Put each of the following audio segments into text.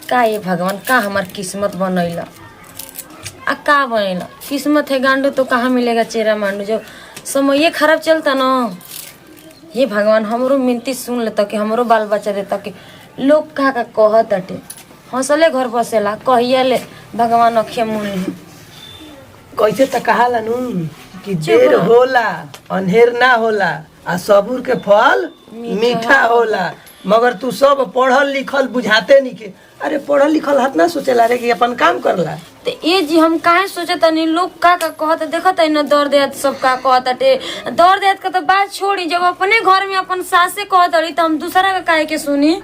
का ये भगवान का हमार किस्मत बनैला आ का बनैला किस्मत है गांडू तो कहाँ मिलेगा चेहरा मांडू जब समय ये खराब चलता ना। हे भगवान हमरो मिनती सुन लेता कि हमरो बाल बच्चा देता कि लोग का कहत अटे हंसले घर बसेला कहिया ले भगवान अखिया मुन कैसे त कहाला नु कि देर होला अन्हेर ना होला आ सबूर के फल मीठा होला। मगर तू सब पढ़ल लिखल बुझाते नहीं के। अरे पढ़ल लिखल हाथ ना सोचेला रे कि अपन काम करला। ते ये जी हम काहे सोचत नहीं लोग का कहत देखत है ना दर्द देत सब का कहत अटे दर्द देत का तो बात छोड़ी जब अपने घर में अपन सासे कहत रही तो हम दूसरा का काहे के सुनी।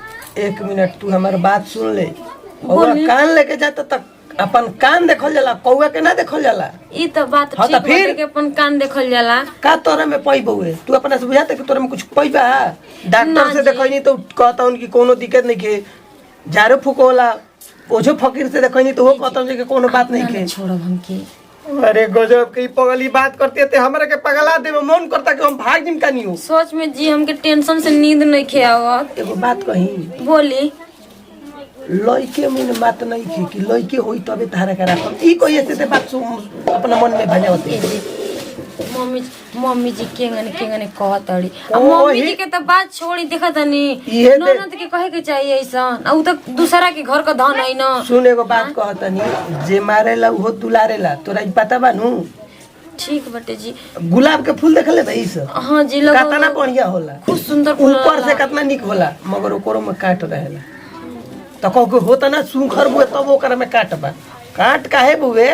एक मिनट तू हमार बात सुन ले। और कान लेके जाता तक अपन कान देखल जाला कौआ के ना देखल जाला। ई तो बात ठीक बाटे के अपन कान देखल जाला का तोरे में पई बउए तू अपना से बुझाते कि तोरे में कुछ पई बा। डॉक्टर से देखई नहीं तो कहता उनकी कोनो दिक्कत नहीं के झाड़ू फूकोला ओझो फकीर से देखई नहीं तो वो कहता कि कोनो बात नहीं के छोड़ो हम की। अरे गजब की पगली बात करते थे हमरा के पगला देवे मन करता कि हम भाग जिम का नहीं हो। सोच में जी हमके टेंशन से नींद नहीं खे आवत। एगो बात कही बोली लइके में बात नहीं थी कि लइके होई तबे तारा करा ई कोई ऐसे बात अपना मन में भजावती मम्मी जी केंगने कहत अड़ी मम्मी जी के तो बात छोड़ी देखत नहीं ननद के कहे के चाहिए ऐसा आ उ तो दूसरा के घर का धन है ना। सुन एगो बात कहत नहीं जे मारेला वो दुलारेला तोरा ई पता बा नु। ठीक बटे जी गुलाब के फूल देखले भाई सब। हां जी लोग कितना बढ़िया होला खूब सुंदर फूल ऊपर से कितना निक होला मगर ओकरो में काट रहेला तो कहू होता ना सुखर बुए तब ओकरा में काट बा काट काहे बुए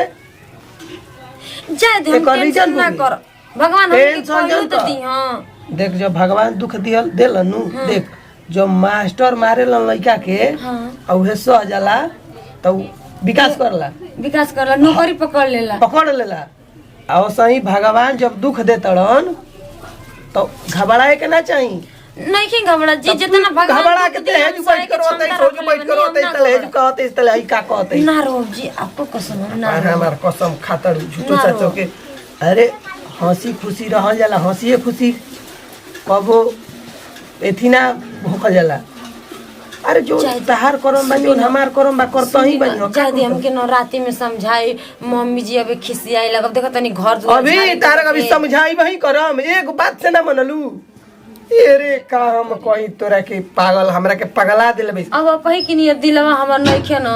जाय दे हम टेंशन ना कर भगवान हमके कहलू तो दी। हां देख जो भगवान दुख दियल देलनु देख जो मास्टर मारेला लइका के औहे सह जाला तो विकास करला नौकरी पकड़ लेला और सही भगवान जब दुख देतड़न तो घबराए के ना चाहिए नहीं घबरा जी जितना भगवान घबरा के तेज बैठ करो तई सोच बैठ करो तई तलेज कहते इस तले का कहते ना रो जी आपको कसम ना हमार कसम खातर झूठो सचो के। अरे हंसी खुशी रहल जाला हंसी खुशी कबो एथी ना भूखल जाला। अरे जो तहार करम बा जो हमार करम बा करता ही बनो जादी हमके न राती में समझाई मम्मी जी अबे खिसियाई लगब देखो तनी घर दुआर अभी तारा कभी समझाई वही करम एक बात से ना मनलू। अरे का हम कहीं तोरा के पागल हमरा के पगला देले बे अब पही कि नहीं दिलवा हमर नहीं खे न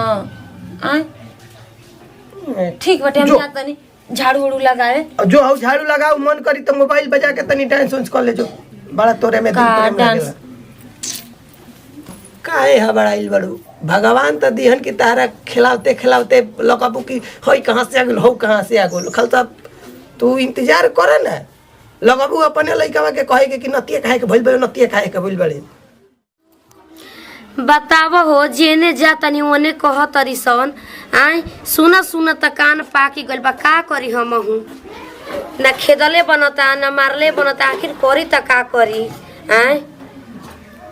आय ठीक बटे हम जात नहीं झाड़ू उड़ू लगाए जो हम झाड़ू लगाओ मन करी तो मोबाइल बजा के तनी डांस उन्स कर ले जो बड़ा तोरे में दिन डांस काहे हबड़ाइल बड़ू भगवान तो दिहन की तारा खिलावते खिलावते लकाबू की होई कहां से आ गेल हो कहां से आ गेल खल सब तू इंतजार करे ना लगाबू अपने लइकावा के कहे के कि नतिया खाए के भइल बड़े नतिया खाए के भइल बड़े। बताव हो जेने जा तनी ओने कह तरी सन आय सुना सुना त कान पाकी गइल बा का करी हम हूं ना खेदले बनता ना मारले बनता आखिर करी त का करी आय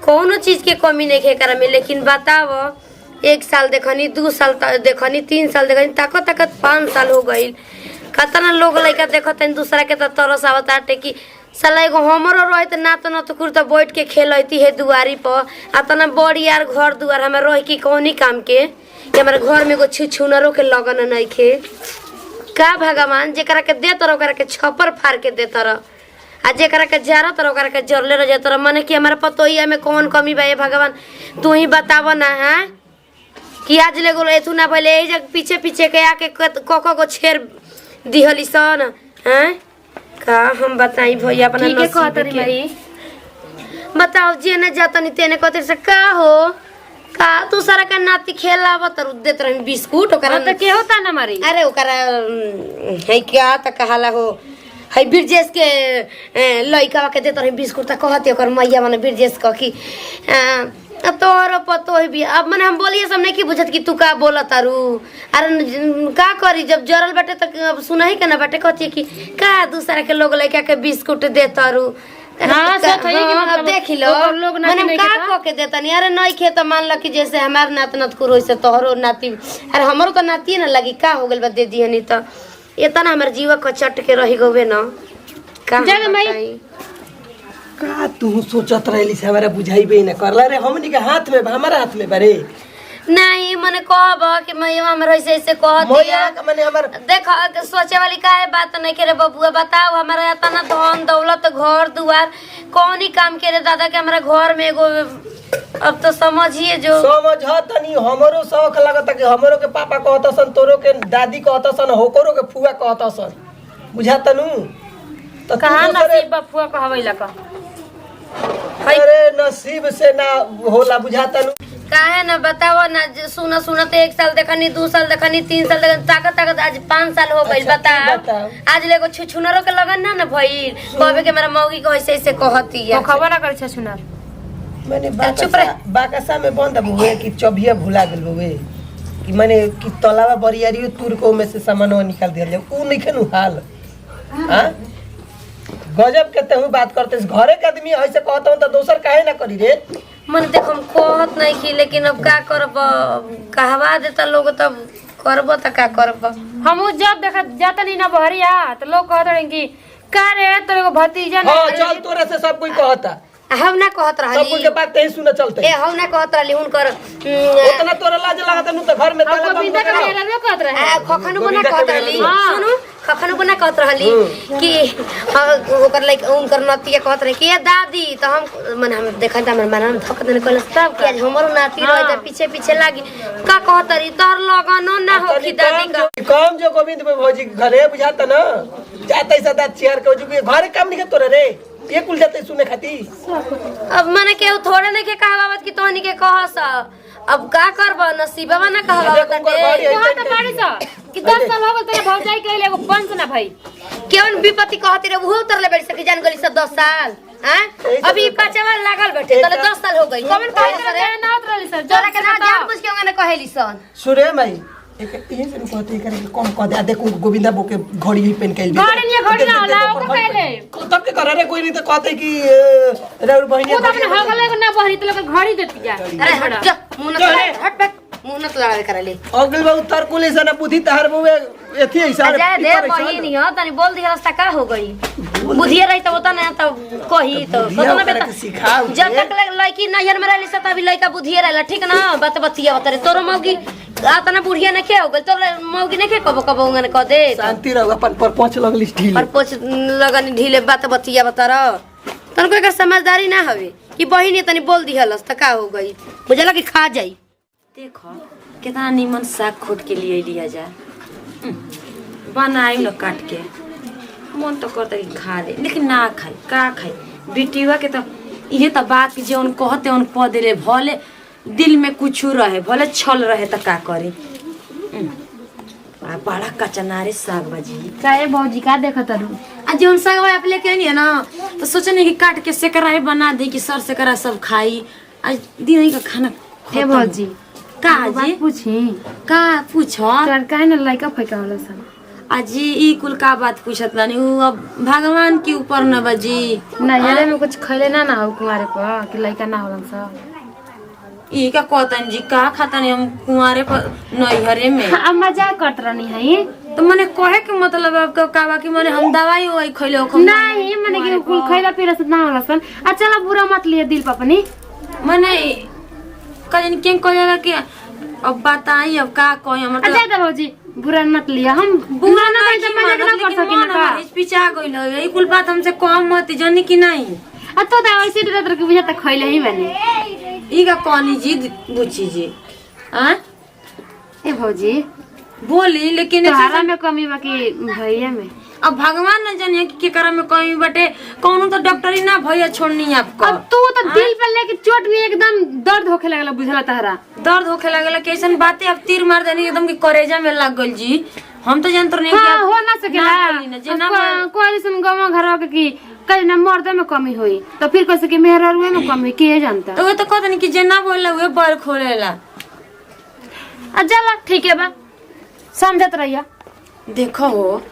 कोनो चीज के कमी नहीं खे करा में। लेकिन बताव 1 साल देखनी 2 साल देखनी 3 साल देखनी ताकत ताकत 5 साल हो गइल कतना लोग लइका देखत दूसरा के त तरस आवता कि साला एगो हमरो रहत ना तो कुर त बैठ के खेलती है दुआरी पर अतना बड़ी यार घर दुआर हमें रह की कौनी काम के हमारे घर में एगो छुछुनरो के लगन नहीं खे का भगवान जेकरा के दे तर ओकरा के छप्पर फाड़ के दे तर आ जेकरा के जरा तर ओकरा के जरले रह जातर माने कि हमारे पतोइया में कौन कमी बा भगवान तू ही बताव ना है कि आज ले गोल एथु ना भले ए जग पीछे पीछे के आके कोको को छेर दिहली सन हैं का हम बताई भैया अपना नसीब के बताओ जे न जातनी तेने कते से का हो का तू सारा का नाती खेलावत और देत रही बिस्कुट ओकरा त के होता ना मारी। अरे ओकरा है क्या त कहाला हो है बिरजेश के लइका के देत रही बिस्कुट त कहते ओकर मैया माने बिरजेश क की तोहर पतो है भी अब मैंने हम बोलिए सब नहीं की बुझत कि तू का बोला तारू अरे का करी जब जरल बाटे तक अब सुनाही के ना बाटे कहती कि का दूसरा के लोग लइका के बिस्कुट दे तारू हां सो थई कि अब देख लो लोग मैंने का क के देतनी अरे नहीं खे त मान ल कि जैसे हमार नात नत को रोइसे तोहरो नाती अरे हमरो तो नाती ना लगी का हो गेल बा दे दिहनी त इतना हमर जीवा कचट के रही गवे ना का जग मई का तू सोचत रहली से हमारा बुझाइबे न करला रे हमनी के हाथ में हमारा हाथ में बारे नहीं मने कहब कि मैं हमरा ऐसे ऐसे कह दिया मोया के माने हमर देखो सोचे वाली काहे बात नहीं करे बबुआ बताओ हमारा इतना धन दौलत घर दुआर कौन ही काम करे दादा के हमारा घर में एगो अब तो समझिए जो समझ तनी हमरो शौक लगता कि हमरो के पापा कहतसन तोरो के दादी कहतसन होकरो के फुआ कहतसन बुझा तनु तो कहाँ नसीब बफुआ कहवैला का अरे नसीब से ना होला बुझा तनु काहे ना बताओ ना सुना सुना तो 1 साल देखनी 2 साल देखनी 3 साल देखनी ताकत ताकत आज 5 साल हो गई अच्छा, बताओ बताओ। आज लेगो छुछुनरो के लगन ना भई कहबे के मेरा मौगी को ऐसे ऐसे कहती है खबर ना कर छछुनर मैंने चुप रह। बाकसा में बंद हुए कि चबिया भुला गेल हुए कि मैंने कि तलावा बरियारी तुर को में से सामानवा निकाल दिया जाए ऊ नहीं खनु हाल हां गजब के तेहू बात करते घरे के आदमी ऐसे कहता हूं तो दोसर काहे ना करी रे मन देखो हम कहत नहीं की लेकिन अब का करब कहवा देता लोग तब करब त का करब हम जब देखा जाता नहीं ना बहरिया तो लोग कहत रहे कि का रे तोरे को भतीजा हां चल तोरे से सब कोई कहता हम ना कहत सब रहली कोई के बात तेही सुने चलते ए हम ना कहत रहली उनकर उतना तोरा लाज लागत नु तो घर में ताला बंद कविता का करो मेला रो कहत रहे खखनु बना गोविंदा के कहत मेला रहली में। सुनु खखनु बना कहत रहली कि ओकर लाइक उनकर नतिया कहत रहे कि ए दादी तो हम मन हम देखा त हमर मन धक देने कहल सब कि आज हमरो नाती रहे त पीछे पीछे लागी का कहत रही तोर लगनो ना हो कि दादी का काम जो गोविंद में भौजी घरे बुझाता ना जाते सदा चेयर के जो घरे काम नहीं तोरे रे ये कुल जाते सुने खाती अब मने के थोड़े नहीं के कहवावत कि तोहनी के कहस अब का करब नसीबवा ना कहवावत देखो, वहां तो बाड़ी सा कि 10 साल हो गए तेरे भौजाई कहले एगो पंच ना भाई केवन विपत्ति कहती रे वो उतरले बेड़ से कि जान गली से 10 साल हैं अभी पांचवा लागल बैठे तले 10 साल हो गई कमेंट कहत रहे ना उतरली सर तोरा के ना जान बुझ के उन्हें कहेली सन सुरे माई एक यही से कहते करे कि कम कह दे देखो गोविंदा बो के घड़ी ही पेन कैल घड़ी नहीं घड़ी ना होला ओको कहले तब के करे रे कोई नहीं तो कहते कि रेउर बहिनी वो तो अपने हगले को ना बहरी तो लोग घड़ी देती जा अरे हट जा मुंह न हट बैठ मुंह न लगा करे अगल बाबू तर को ले सना बुद्धि तहर बुए एथी ऐसा जा दे बहिनी हो तनी बोल दी रास्ता का हो गई बुधिया रही तो होता ना तो कही तो बुधिया सोतना ओकरा बेटा के सिखाओ जब तक लड़की नैहर में रहली से तभी लड़का बुधिया रहला ठीक ना बात बतिया बतरे तोरो मौगी आतना बुढ़िया ने के हो गई तोर मौगी ने के कबो कबो उंगने कह दे शांति रहो अपन पर पहुंच लगली ढील और पोछ लगन ढीले बात बतिया बतर तन कोई का समझदारी ना हवे कि बहिनी तनी बोल दी हलस त का हो गई मुझे लगा कि खा जाई देखो कितना नीमन साग खोट के लिए लिया जाए बनाई लो काट के मन तो करता कि खा ले लेकिन ना खाई का खाई बेटिया के तो ये तो बात कि जौन कहते उन पद ले भले दिल में कुछ रहे भले छल रहे तो का करे आ बड़ा कचनारे साग भाजी काहे भौजी का देखत रहू आ जौन साग आप लेके आनी है ना तो सोचने कि काट के सेकरा बना दे कि सर सेकरा सब खाई आज दिन का खाना हे भौजी का बात जी पूछी का पूछो तोर काहे न लइका फैका होला सन अजी ई कुल का बात पूछत बानी उ अब भगवान के ऊपर न बजी नैहरे में कुछ खैले ना ना हो कुमारे पर कि लइका ना होलन सन ई का कहतन जी का खातन हम कुंवारे पर नैहरे में अब मजाक करत रहनी है तो मने कहे के मतलब आपका का बा कि मने हम दवाई ओई खइले हो नहीं मने कि कुल खैला पीला से ना होला सन आ चला बुरा मत लिए दिल पर अपनी मने कजन के कहला कि अब बताई अब का कहि हमर अच्छा दे भौजी बुरा मत लिया हम बुरा ना कहीं तो मजाक ना कर सकिन का पिछा गइल ई कुल बात हमसे कम मत जनी कि नहीं आ तो दा ऐसे डर डर के बुझा त खैले ही बने ई का कहनी जी बुची जी हां ए भौजी बोली लेकिन तोहरा में कमी बाकी भैया में अब भगवान न जाने कि केकरा में कहीं बटे कौनो तो डॉक्टरी ना भैया छोड़नी आपको अब तू तो दिल पर लेके चोट में एकदम दर्द होखे लगला बुझला तहरा दर्द होखे लगेला कैसन बातें अब तीर मार देनी एकदम कि करेजा में लग गइल जी हम तो जानत नहीं हाँ, हो ना सकेला जे ना कोई सुन गवा घर के की कहीं ना मर्द में कमी हुई तो फिर कैसे कि मेहरा रुए में कमी के जानता तो वो तो कहत नहीं कि जे ना बोलला वे बर खोलेला चला ठीक है बा समझत रहिया देखो हो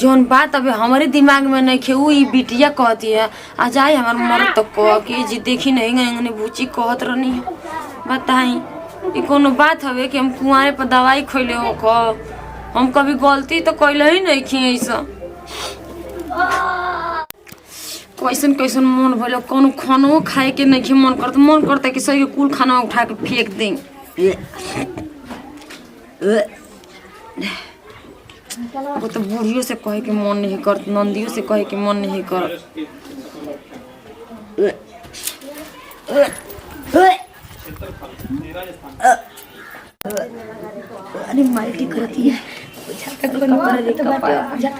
जोन बात अबे हमारे दिमाग में नहीं खे उ ई बिटिया कहती है आ जाए हमार मर्द तो कह कि जी देखी नहीं गए बूची कहत रहनी है बताई ई कोनो बात हवे कि हम कुंवारे पर दवाई खइले हो ख हम कभी गलती तो कइले ही नहीं खी ऐसा कैसन कैसन मन भइल कोनो खानो खाए के नहीं मन करता कि सही कुल खाना उठा के फेंक दें वो तो बूढ़ियों से कहे के मन नहीं कर, नंदियों से कहे के मन नहीं कर। अरे माल्टी करती है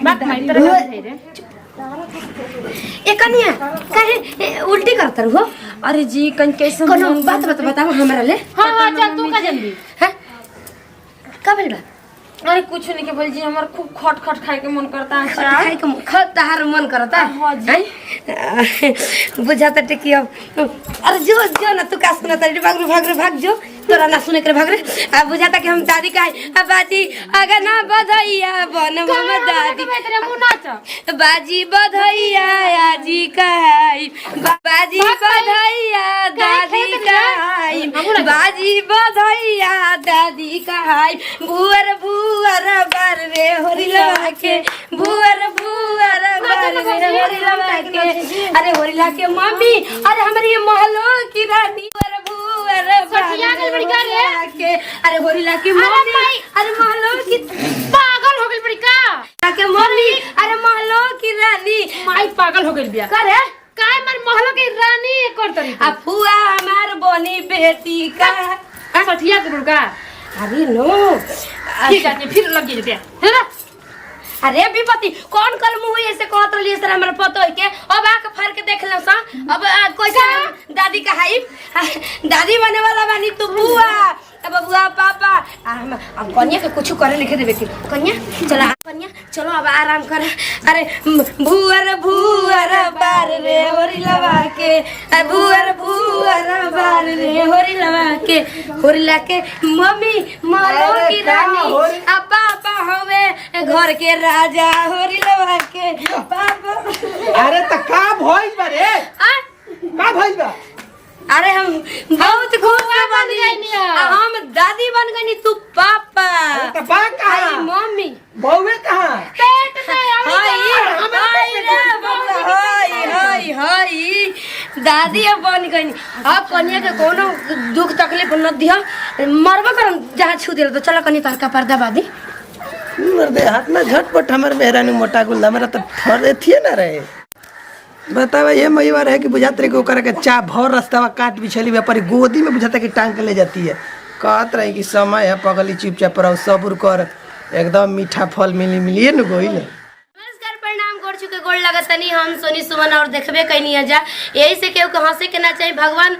बात माई तरह है रे। ए कन्या काहे उल्टी करत रहो? अरे जी कन कैसे कोनो बात बताओ हमरा ले। हां हां चल तू का जल्दी। हैं का भेल बा? अरे कुछ नहीं के बोल जी, हमार खूब खट खट खाए के मन करता है अचार। खाए के खतार मन करता। हाँ जी। बुझाता टेकी अब। अरे जो जो ना तू का सुना तारी भाग जो तोरा ना सुने करे भाग रे। अब बुझाता कि हम दादी का बाजी अगर ना बधैया बन हम दादी तेरे मुंह नाच। बाजी बधैया आजी कहाई बाजी बधैया दादी कहाई बाजी बधैया दादी कहाई भुअर भुअर बार रे होरी लगा के भुअर भुअर बार रे होरी लगा के। अरे होरी लगा के मम्मी, अरे हमारी ये महलों की रानी भुअर भुअर सठिया गल बड़ी का रे के। अरे होरी लगा के मम्मी, अरे महलों की पागल हो गई बड़ी का के मम्मी, अरे महलों की रानी माई पागल हो गई बिया। करे काय मन महलो की रानी कर तरी आ फुआ हमार बनी बेटी का सठिया के बुड़का। अरे नो ठीक है फिर लग गई बिया है ना। अरे विपत्ति कौन कल मुंह ऐसे कहत रही सर हमरा पतो है के अब आके फाड़ के देख लो सा। अब कोई दादी का हाई दादी बने वाला बानी तू बुआ अब बुआ पापा अब कन्या के कुछ करे लिखे देबे के कन्या चला कन्या चलो अब आराम कर। अरे भुअर भुअर बार रे होरी लगा के भुअर भुअर बार रे होरी लगा के होरी ला के मम्मी मारो की रानी आ पापा हमें घर के राजा होरी लगा के पापा। अरे त का भइल बा रे? का भइल बा? अरे हम बहुत खुश बन गई। हम दादी बन गई तू पापा। अरे त बा कहां? मम्मी बउवे कहां? पेट में हाय हाय दादी अब बन गई। अब कन्या के कोनो दुख तकलीफ न दिया मरबा करम जहाँ छू दिल तो चलो कन्या तहका पर्दा बादी मर्दे हाथ में झटपट हमर मेहरानी मोटा गुल हमरा त फरे थिए ना रहे। बतावा ये महिवा रहे कि बुझात रहे कि ओकरा के चा भर रास्ता काट बिछली व्यापारी गोदी में बुझाता कि टांग के ले जाती है। कहत रहे कि समय है पगली चुपचाप रहो सब्र कर एकदम मीठा फल मिलिए न गोइल। नमस्कार प्रणाम गोड़ चुके गोड़ लगतनी हम सोनी सुमन और देखबे कइनी जा यही से केहू के हंसे के ना चाहिए भगवान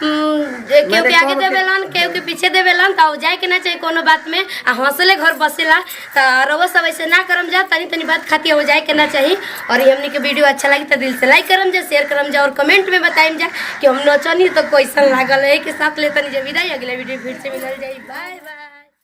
केहू के आगे देवेलन केहू के पीछे देवेलन त जाए के ना चाहिए कोनो बात में आ हंसले घर बसेला त रवो सब ऐसे ना करम जा तनी तनी बात खाती हो जाए के ना चाहिए। और ये हमनी के वीडियो अच्छा लगी तो दिल से लाइक करम जा शेयर करम जा और कमेंट में बताइम जा कि हम नचनी तो कैसन लागल है के साथ ले तनी जा विदाई अगला वीडियो फिर से मिलल जाई। Bye by.